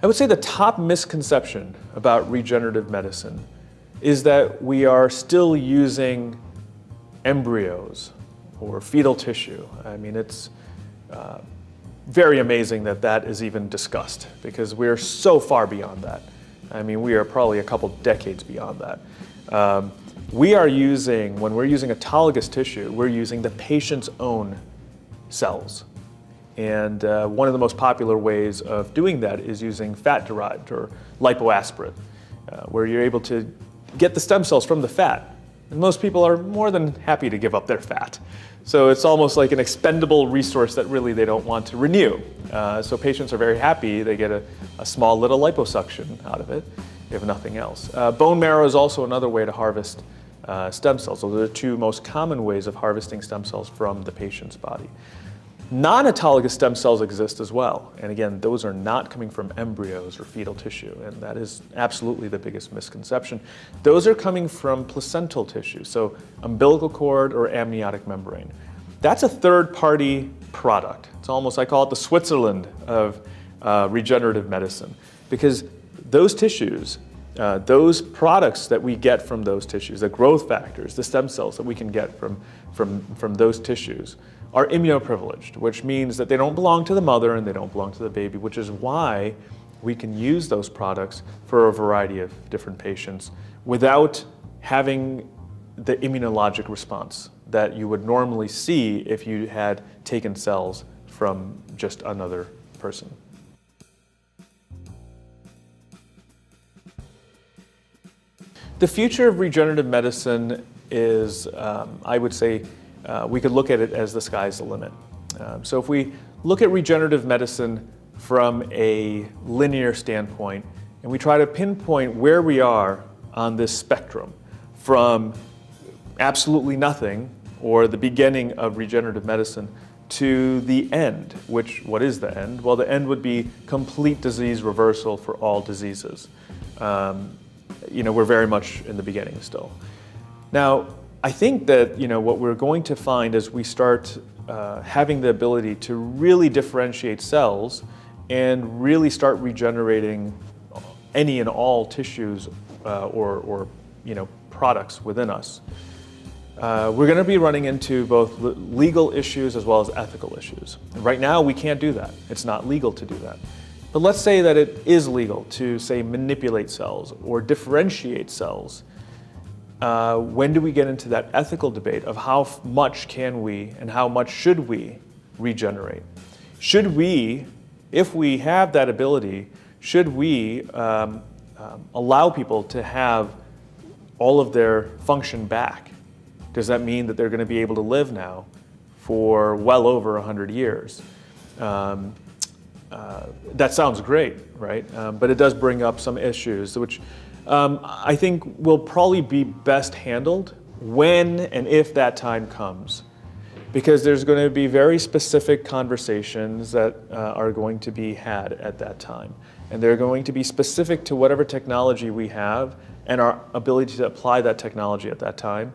I would say the top misconception about regenerative medicine is that we are still using embryos or fetal tissue. I mean, it's very amazing that that is even discussed, because we're so far beyond that. I mean, we are probably a couple decades beyond that. We are using, when we're using autologous tissue, we're using the patient's own cells. And one of the most popular ways of doing that is using fat-derived or lipoaspirate, where you're able to get the stem cells from the fat. And most people are more than happy to give up their fat. So it's almost like an expendable resource that really they don't want to renew. So patients are very happy. They get a small little liposuction out of it. They have nothing else. Bone marrow is also another way to harvest stem cells. Those are the two most common ways of harvesting stem cells from the patient's body. Non-autologous stem cells exist as well. And again, those are not coming from embryos or fetal tissue, and that is absolutely the biggest misconception. Those are coming from placental tissue, so umbilical cord or amniotic membrane. That's a third-party product. It's almost, I call it the Switzerland of regenerative medicine, because those tissues, those products that we get from those tissues, the growth factors, the stem cells that we can get from those tissues, are immunoprivileged, which means that they don't belong to the mother and they don't belong to the baby, which is why we can use those products for a variety of different patients without having the immunologic response that you would normally see if you had taken cells from just another person. The future of regenerative medicine is, I would say, we could look at it as the sky's the limit. So if we look at regenerative medicine from a linear standpoint, and we try to pinpoint where we are on this spectrum from absolutely nothing, or the beginning of regenerative medicine, to the end, what is the end? Well, the end would be complete disease reversal for all diseases. We're very much in the beginning still. Now, I think that what we're going to find as we start having the ability to really differentiate cells and really start regenerating any and all tissues or products within us, we're going to be running into both legal issues as well as ethical issues. And right now, we can't do that. It's not legal to do that. But let's say that it is legal to, say, manipulate cells or differentiate cells. When do we get into that ethical debate of how much can we and how much should we regenerate? Should we, if we have that ability, should we allow people to have all of their function back? Does that mean that they're going to be able to live now for well over 100 years? That sounds great, right? But it does bring up some issues, which I think will probably be best handled when and if that time comes, because there's going to be very specific conversations that are going to be had at that time, and they're going to be specific to whatever technology we have and our ability to apply that technology at that time.